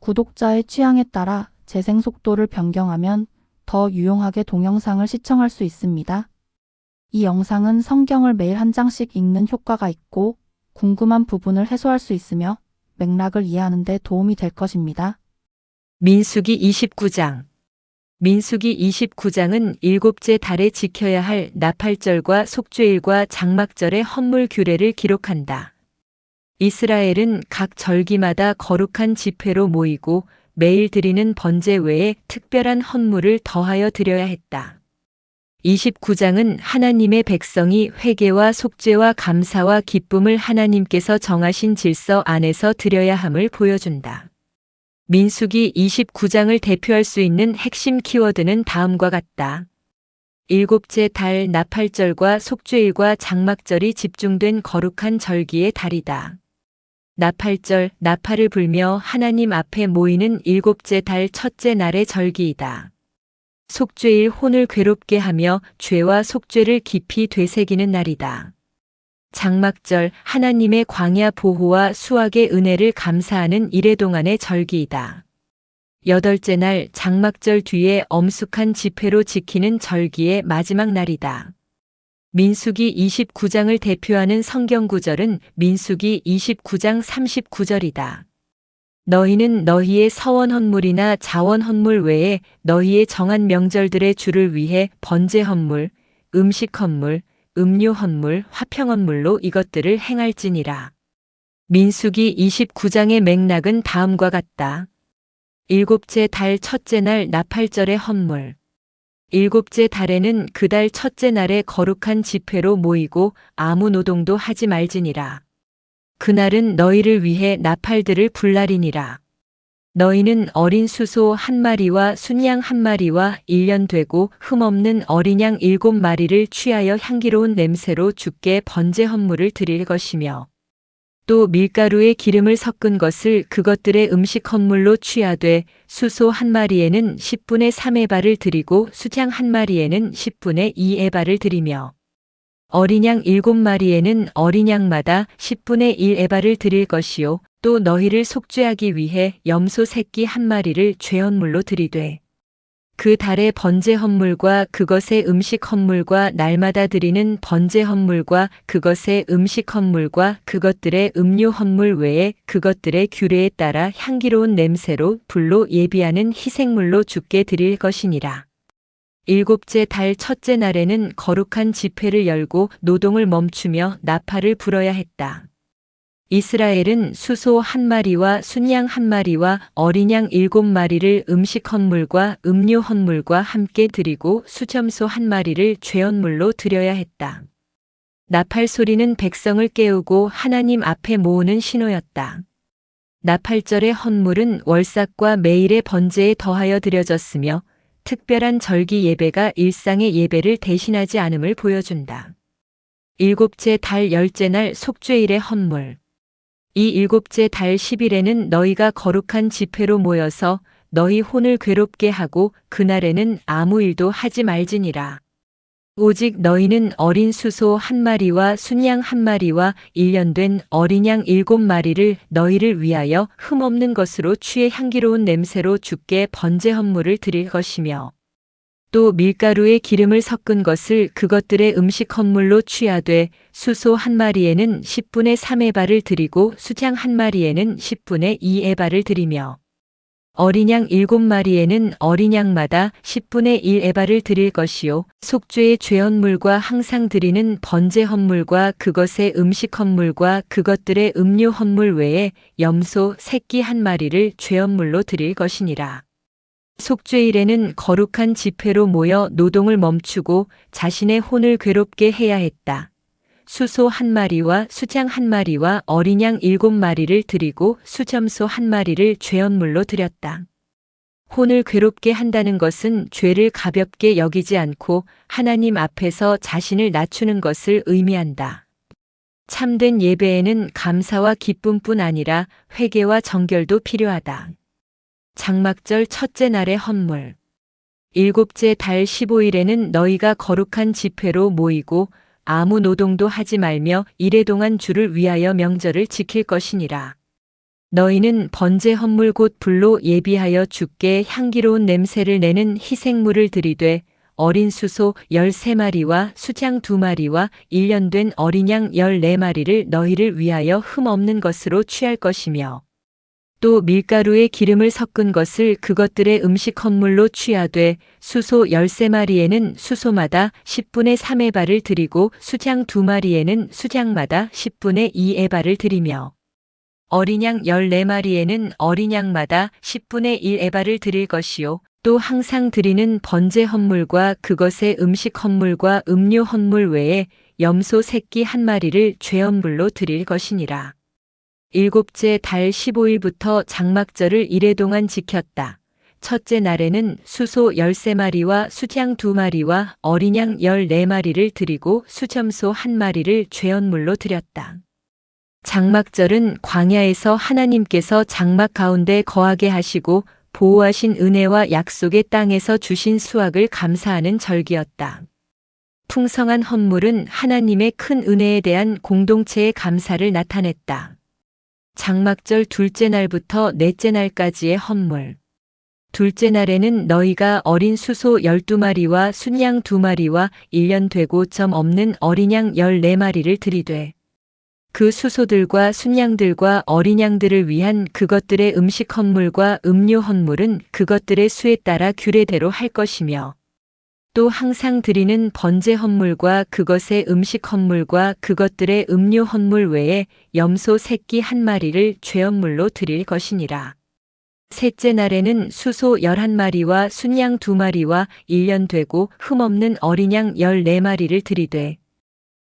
구독자의 취향에 따라 재생 속도를 변경하면 더 유용하게 동영상을 시청할 수 있습니다. 이 영상은 성경을 매일 한 장씩 읽는 효과가 있고 궁금한 부분을 해소할 수 있으며 맥락을 이해하는 데 도움이 될 것입니다. 민수기 29장. 민수기 29장은 일곱째 달에 지켜야 할 나팔절과 속죄일과 장막절의 헌물 규례를 기록한다. 이스라엘은 각 절기마다 거룩한 집회로 모이고 매일 드리는 번제 외에 특별한 헌물을 더하여 드려야 했다. 29장은 하나님의 백성이 회개와 속죄와 감사와 기쁨을 하나님께서 정하신 질서 안에서 드려야 함을 보여준다. 민수기 29장을 대표할 수 있는 핵심 키워드는 다음과 같다. 일곱째 달 나팔절과 속죄일과 장막절이 집중된 거룩한 절기의 달이다. 나팔절, 나팔을 불며 하나님 앞에 모이는 일곱째 달 첫째 날의 절기이다. 속죄일, 혼을 괴롭게 하며 죄와 속죄를 깊이 되새기는 날이다. 장막절, 하나님의 광야 보호와 수확의 은혜를 감사하는 이래 동안의 절기이다. 여덟째 날 장막절 뒤에 엄숙한 집회로 지키는 절기의 마지막 날이다. 민수기 29장을 대표하는 성경 구절은 민수기 29장 39절이다. 너희는 너희의 서원 헌물이나 자원 헌물 외에 너희의 정한 명절들의 주를 위해 번제 헌물, 음식 헌물, 음료 헌물, 화평 헌물로 이것들을 행할지니라. 민수기 29장의 맥락은 다음과 같다. 일곱째 달 첫째 날 나팔절의 헌물. 일곱째 달에는 그 달 첫째 날에 거룩한 집회로 모이고 아무 노동도 하지 말지니라. 그날은 너희를 위해 나팔들을 불 날이니라. 너희는 어린 수소 1마리와 순양 1마리와 1년 되고 흠없는 어린 양 7마리를 취하여 향기로운 냄새로 주께 번제 헌물을 드릴 것이며 또 밀가루에 기름을 섞은 것을 그것들의 음식 헌물로 취하되 수소 1마리에는 10분의 3에바를 드리고 수양 1마리에는 10분의 2에바를 드리며 어린 양 7마리에는 어린 양마다 10분의 1에바를 드릴 것이요 또 너희를 속죄하기 위해 염소 새끼 1마리를 죄헌물로 드리되 그 달의 번제 헌물과 그것의 음식 헌물과 날마다 드리는 번제 헌물과 그것의 음식 헌물과 그것들의 음료 헌물 외에 그것들의 규례에 따라 향기로운 냄새로 불로 예비하는 희생물로 주께 드릴 것이니라. 일곱째 달 첫째 날에는 거룩한 집회를 열고 노동을 멈추며 나팔을 불어야 했다. 이스라엘은 수소 1마리와 순양 1마리와 어린 양 7마리를 음식 헌물과 음료 헌물과 함께 드리고 수점소 1마리를 죄헌물로 드려야 했다. 나팔 소리는 백성을 깨우고 하나님 앞에 모으는 신호였다. 나팔절의 헌물은 월삭과 매일의 번제에 더하여 드려졌으며 특별한 절기 예배가 일상의 예배를 대신하지 않음을 보여준다. 일곱째 달 열째 날 속죄일의 헌물. 이 일곱째 달 10일에는 너희가 거룩한 집회로 모여서 너희 혼을 괴롭게 하고 그날에는 아무 일도 하지 말지니라. 오직 너희는 어린 수소 1마리와 순양 1마리와 1년 된 어린 양 7마리를 너희를 위하여 흠없는 것으로 취해 향기로운 냄새로 주께 번제 헌물을 드릴 것이며 또 밀가루에 기름을 섞은 것을 그것들의 음식 헌물로 취하되 수소 1마리에는 10분의 3에바를 드리고 수양 1마리에는 10분의 2에바를 드리며 어린 양 7마리에는 어린 양마다 10분의 1에바를 드릴 것이요 속죄의 죄헌물과 항상 드리는 번제 헌물과 그것의 음식 헌물과 그것들의 음료 헌물 외에 염소 새끼 1마리를 죄헌물로 드릴 것이니라. 속죄일에는 거룩한 집회로 모여 노동을 멈추고 자신의 혼을 괴롭게 해야 했다. 수소 1마리와 수장 1마리와 어린 양 7마리를 드리고 수점소 1마리를 죄헌물로 드렸다. 혼을 괴롭게 한다는 것은 죄를 가볍게 여기지 않고 하나님 앞에서 자신을 낮추는 것을 의미한다. 참된 예배에는 감사와 기쁨뿐 아니라 회개와 정결도 필요하다. 장막절 첫째 날의 헌물. 일곱째 달 15일에는 너희가 거룩한 집회로 모이고 아무 노동도 하지 말며 이래 동안 주를 위하여 명절을 지킬 것이니라. 너희는 번제 헌물 곧 불로 예비하여 주께 향기로운 냄새를 내는 희생물을 드리되 어린 수소 13마리와 수장 2마리와 1년 된 어린 양 14마리를 너희를 위하여 흠없는 것으로 취할 것이며 또 밀가루에 기름을 섞은 것을 그것들의 음식 헌물로 취하되 수소 13마리에는 수소마다 10분의 3에바를 드리고 수장 2마리에는 수장마다 10분의 2에바를 드리며 어린 양 14마리에는 어린 양마다 10분의 1에바를 드릴 것이요 또 항상 드리는 번제 헌물과 그것의 음식 헌물과 음료 헌물 외에 염소 새끼 한 마리를 죄헌물로 드릴 것이니라. 일곱째 달 15일부터 장막절을 이래 동안 지켰다. 첫째 날에는 수소 13마리와 수장 2마리와 어린 양 14마리를 드리고 수점소 1마리를 죄헌물로 드렸다. 장막절은 광야에서 하나님께서 장막 가운데 거하게 하시고 보호하신 은혜와 약속의 땅에서 주신 수확을 감사하는 절기였다. 풍성한 헌물은 하나님의 큰 은혜에 대한 공동체의 감사를 나타냈다. 장막절 둘째 날부터 넷째 날까지의 헌물. 둘째 날에는 너희가 어린 수소 12마리와 순양 2마리와 1년 되고 점 없는 어린 양 14마리를 드리되 그 수소들과 순양들과 어린 양들을 위한 그것들의 음식 헌물과 음료 헌물은 그것들의 수에 따라 규례대로 할 것이며 또 항상 드리는 번제 헌물과 그것의 음식 헌물과 그것들의 음료 헌물 외에 염소 새끼 한 마리를 죄헌물로 드릴 것이니라. 셋째 날에는 수소 11마리와 순양 2마리와 1년 되고 흠없는 어린 양 14마리를 드리되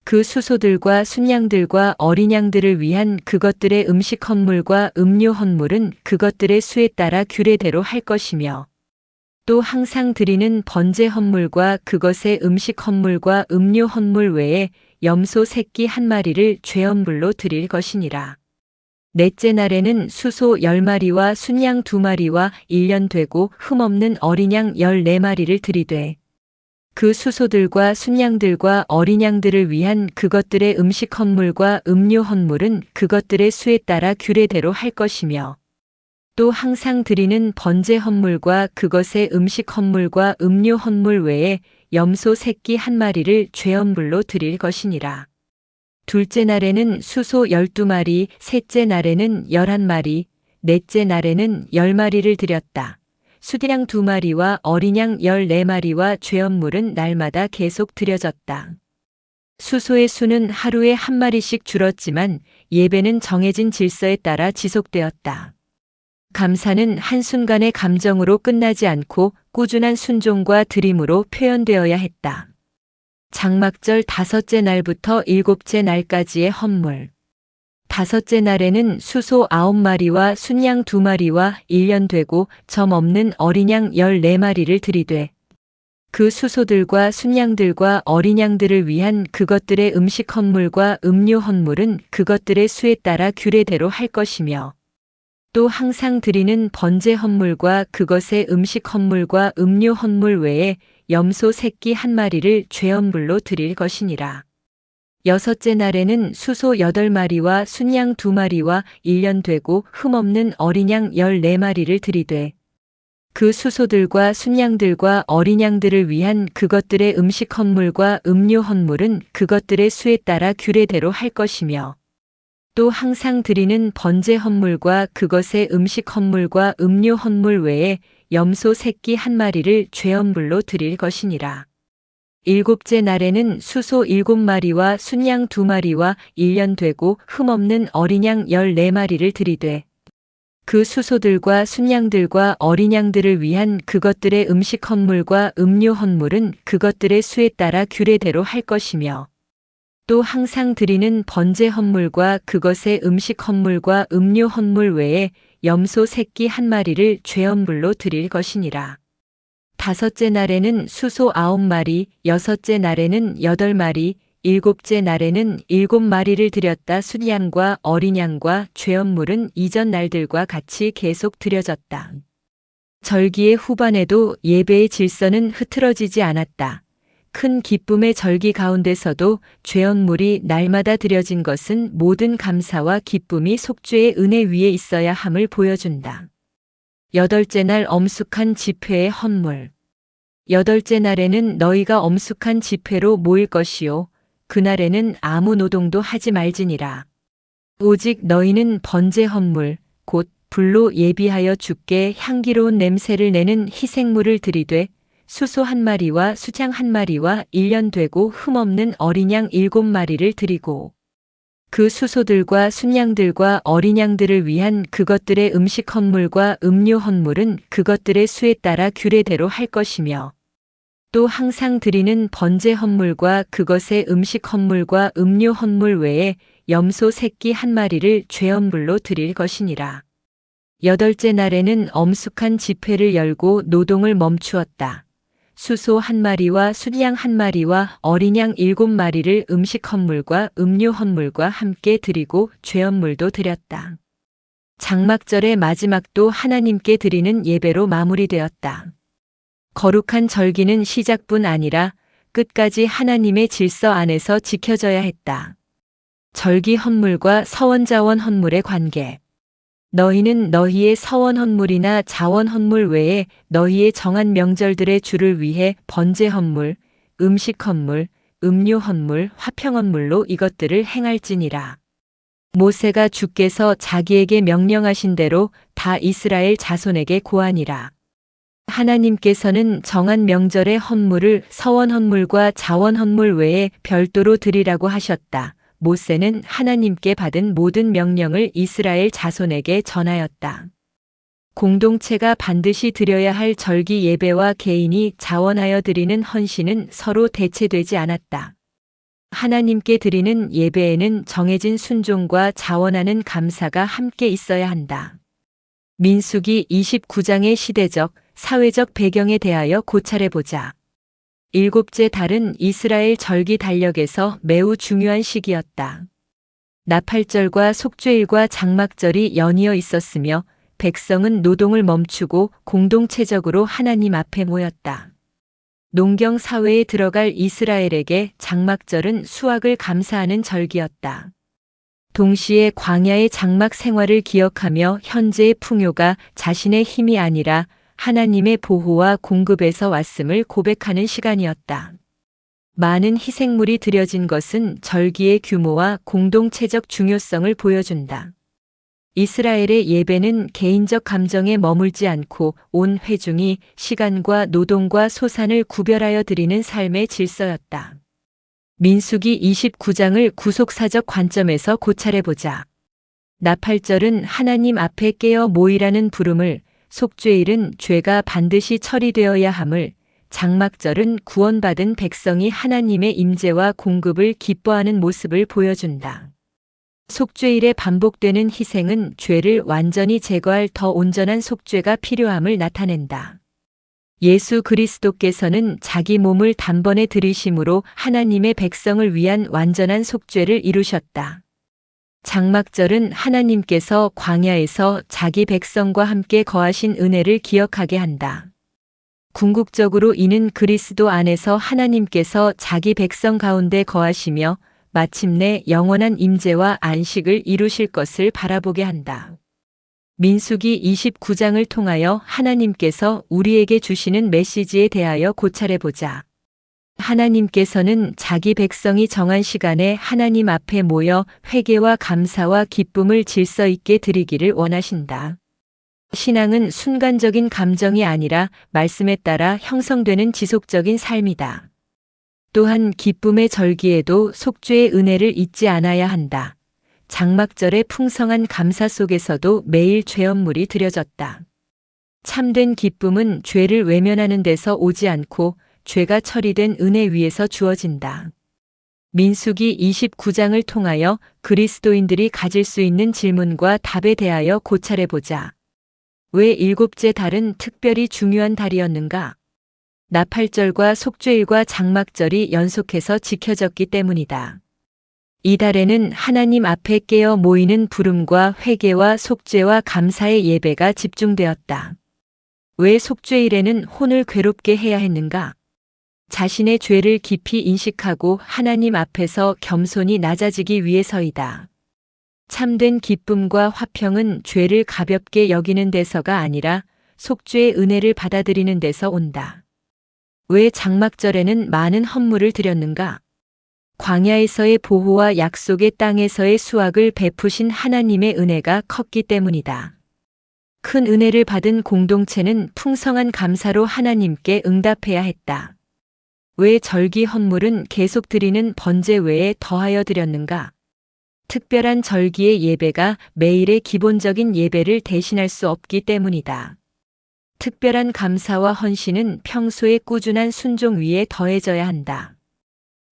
그 수소들과 순양들과 어린 양들을 위한 그것들의 음식 헌물과 음료 헌물은 그것들의 수에 따라 규례대로 할 것이며 또 항상 드리는 번제 헌물과 그것의 음식 헌물과 음료 헌물 외에 염소 새끼 한 마리를 죄헌물로 드릴 것이니라. 넷째 날에는 수소 10마리와 순양 2마리와 1년 되고 흠없는 어린 양 14마리를 드리되 그 수소들과 순양들과 어린 양들을 위한 그것들의 음식 헌물과 음료 헌물은 그것들의 수에 따라 규례대로 할 것이며 또 항상 드리는 번제 헌물과 그것의 음식 헌물과 음료 헌물 외에 염소 새끼 한 마리를 죄헌물로 드릴 것이니라. 둘째 날에는 수소 12마리, 셋째 날에는 11마리, 넷째 날에는 10마리를 드렸다. 수양 2마리와 어린 양 14마리와 죄헌물은 날마다 계속 드려졌다. 수소의 수는 하루에 한 마리씩 줄었지만 예배는 정해진 질서에 따라 지속되었다. 감사는 한순간의 감정으로 끝나지 않고 꾸준한 순종과 드림으로 표현되어야 했다. 장막절 다섯째 날부터 일곱째 날까지의 헌물. 다섯째 날에는 수소 9마리와 순양 2마리와 1년 되고 점 없는 어린 양 14마리를 드리되 그 수소들과 순양들과 어린 양들을 위한 그것들의 음식 헌물과 음료 헌물은 그것들의 수에 따라 규례대로 할 것이며 또 항상 드리는 번제 헌물과 그것의 음식 헌물과 음료 헌물 외에 염소 새끼 한 마리를 죄헌물로 드릴 것이니라. 여섯째 날에는 수소 8마리와 순양 2마리와 1년 되고 흠없는 어린 양 14마리를 드리되 그 수소들과 순양들과 어린 양들을 위한 그것들의 음식 헌물과 음료 헌물은 그것들의 수에 따라 규례대로 할 것이며 또 항상 드리는 번제 헌물과 그것의 음식 헌물과 음료 헌물 외에 염소 새끼 한 마리를 죄헌물로 드릴 것이니라. 일곱째 날에는 수소 7마리와 순양 2마리와 1년 되고 흠없는 어린 양 14마리를 드리되 그 수소들과 순양들과 어린 양들을 위한 그것들의 음식 헌물과 음료 헌물은 그것들의 수에 따라 규례대로 할 것이며 또 항상 드리는 번제 헌물과 그것의 음식 헌물과 음료 헌물 외에 염소 새끼 한 마리를 죄헌물로 드릴 것이니라. 다섯째 날에는 수소 9마리, 여섯째 날에는 8마리, 일곱째 날에는 7마리를 드렸다. 순양과 어린 양과 죄헌물은 이전 날들과 같이 계속 드려졌다. 절기의 후반에도 예배의 질서는 흐트러지지 않았다. 큰 기쁨의 절기 가운데서도 죄언물이 날마다 드려진 것은 모든 감사와 기쁨이 속죄의 은혜 위에 있어야 함을 보여준다. 여덟째 날 엄숙한 집회의 헌물. 여덟째 날에는 너희가 엄숙한 집회로 모일 것이요 그날에는 아무 노동도 하지 말지니라. 오직 너희는 번제 헌물 곧 불로 예비하여 주께 향기로운 냄새를 내는 희생물을 드리되 수소 1마리와 수장 1마리와 1년 되고 흠없는 어린 양 7마리를 드리고 그 수소들과 순양들과 어린 양들을 위한 그것들의 음식 헌물과 음료 헌물은 그것들의 수에 따라 규례대로 할 것이며 또 항상 드리는 번제 헌물과 그것의 음식 헌물과 음료 헌물 외에 염소 새끼 1마리를 죄언물로 드릴 것이니라. 여덟째 날에는 엄숙한 집회를 열고 노동을 멈추었다. 수소 1마리와 순양 1마리와 어린 양 7마리를 음식 헌물과 음료 헌물과 함께 드리고 죄언물도 드렸다. 장막절의 마지막도 하나님께 드리는 예배로 마무리되었다. 거룩한 절기는 시작뿐 아니라 끝까지 하나님의 질서 안에서 지켜져야 했다. 절기 헌물과 서원자원 헌물의 관계. 너희는 너희의 서원 헌물이나 자원 헌물 외에 너희의 정한 명절들의 주를 위해 번제 헌물, 음식 헌물, 음료 헌물, 화평 헌물로 이것들을 행할지니라. 모세가 주께서 자기에게 명령하신 대로 다 이스라엘 자손에게 고하니라. 하나님께서는 정한 명절의 헌물을 서원 헌물과 자원 헌물 외에 별도로 드리라고 하셨다. 모세는 하나님께 받은 모든 명령을 이스라엘 자손에게 전하였다. 공동체가 반드시 드려야 할 절기 예배와 개인이 자원하여 드리는 헌신은 서로 대체되지 않았다. 하나님께 드리는 예배에는 정해진 순종과 자원하는 감사가 함께 있어야 한다. 민수기 29장의 시대적, 사회적 배경에 대하여 고찰해보자. 일곱째 달은 이스라엘 절기 달력에서 매우 중요한 시기였다. 나팔절과 속죄일과 장막절이 연이어 있었으며 백성은 노동을 멈추고 공동체적으로 하나님 앞에 모였다. 농경 사회에 들어갈 이스라엘에게 장막절은 수확을 감사하는 절기였다. 동시에 광야의 장막 생활을 기억하며 현재의 풍요가 자신의 힘이 아니라 하나님의 보호와 공급에서 왔음을 고백하는 시간이었다. 많은 희생물이 드려진 것은 절기의 규모와 공동체적 중요성을 보여준다. 이스라엘의 예배는 개인적 감정에 머물지 않고 온 회중이 시간과 노동과 소산을 구별하여 드리는 삶의 질서였다. 민수기 29장을 구속사적 관점에서 고찰해보자. 나팔절은 하나님 앞에 깨어 모이라는 부름을, 속죄일은 죄가 반드시 처리되어야 함을, 장막절은 구원받은 백성이 하나님의 임재와 공급을 기뻐하는 모습을 보여준다. 속죄일에 반복되는 희생은 죄를 완전히 제거할 더 온전한 속죄가 필요함을 나타낸다. 예수 그리스도께서는 자기 몸을 단번에 들이심으로 하나님의 백성을 위한 완전한 속죄를 이루셨다. 장막절은 하나님께서 광야에서 자기 백성과 함께 거하신 은혜를 기억하게 한다. 궁극적으로 이는 그리스도 안에서 하나님께서 자기 백성 가운데 거하시며 마침내 영원한 임재와 안식을 이루실 것을 바라보게 한다. 민수기 29장을 통하여 하나님께서 우리에게 주시는 메시지에 대하여 고찰해보자. 하나님께서는 자기 백성이 정한 시간에 하나님 앞에 모여 회개와 감사와 기쁨을 질서 있게 드리기를 원하신다. 신앙은 순간적인 감정이 아니라 말씀에 따라 형성되는 지속적인 삶이다. 또한 기쁨의 절기에도 속죄의 은혜를 잊지 않아야 한다. 장막절의 풍성한 감사 속에서도 매일 죄언물이 드려졌다. 참된 기쁨은 죄를 외면하는 데서 오지 않고 죄가 처리된 은혜 위에서 주어진다. 민수기 29장을 통하여 그리스도인들이 가질 수 있는 질문과 답에 대하여 고찰해보자. 왜 일곱째 달은 특별히 중요한 달이었는가? 나팔절과 속죄일과 장막절이 연속해서 지켜졌기 때문이다. 이 달에는 하나님 앞에 깨어 모이는 부름과 회개와 속죄와 감사의 예배가 집중되었다. 왜 속죄일에는 혼을 괴롭게 해야 했는가? 자신의 죄를 깊이 인식하고 하나님 앞에서 겸손히 낮아지기 위해서이다. 참된 기쁨과 화평은 죄를 가볍게 여기는 데서가 아니라 속죄의 은혜를 받아들이는 데서 온다. 왜 장막절에는 많은 헌물을 드렸는가? 광야에서의 보호와 약속의 땅에서의 수확을 베푸신 하나님의 은혜가 컸기 때문이다. 큰 은혜를 받은 공동체는 풍성한 감사로 하나님께 응답해야 했다. 왜 절기 헌물은 계속 드리는 번제 외에 더하여 드렸는가? 특별한 절기의 예배가 매일의 기본적인 예배를 대신할 수 없기 때문이다. 특별한 감사와 헌신은 평소의 꾸준한 순종 위에 더해져야 한다.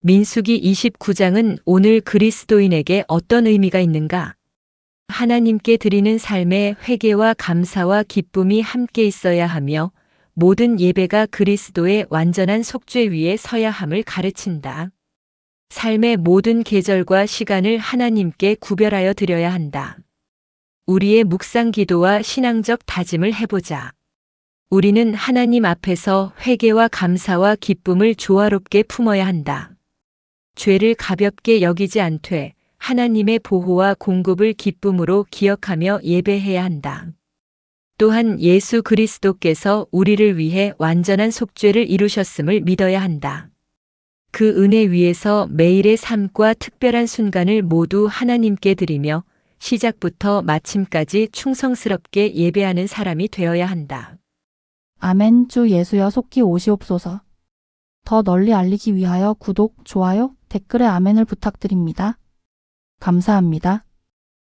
민수기 29장은 오늘 그리스도인에게 어떤 의미가 있는가? 하나님께 드리는 삶에 회개와 감사와 기쁨이 함께 있어야 하며 모든 예배가 그리스도의 완전한 속죄 위에 서야 함을 가르친다. 삶의 모든 계절과 시간을 하나님께 구별하여 드려야 한다. 우리의 묵상 기도와 신앙적 다짐을 해보자. 우리는 하나님 앞에서 회개와 감사와 기쁨을 조화롭게 품어야 한다. 죄를 가볍게 여기지 않되 하나님의 보호와 공급을 기쁨으로 기억하며 예배해야 한다. 또한 예수 그리스도께서 우리를 위해 완전한 속죄를 이루셨음을 믿어야 한다. 그 은혜 위에서 매일의 삶과 특별한 순간을 모두 하나님께 드리며 시작부터 마침까지 충성스럽게 예배하는 사람이 되어야 한다. 아멘. 주 예수여 속히 오시옵소서. 더 널리 알리기 위하여 구독, 좋아요, 댓글에 아멘을 부탁드립니다. 감사합니다.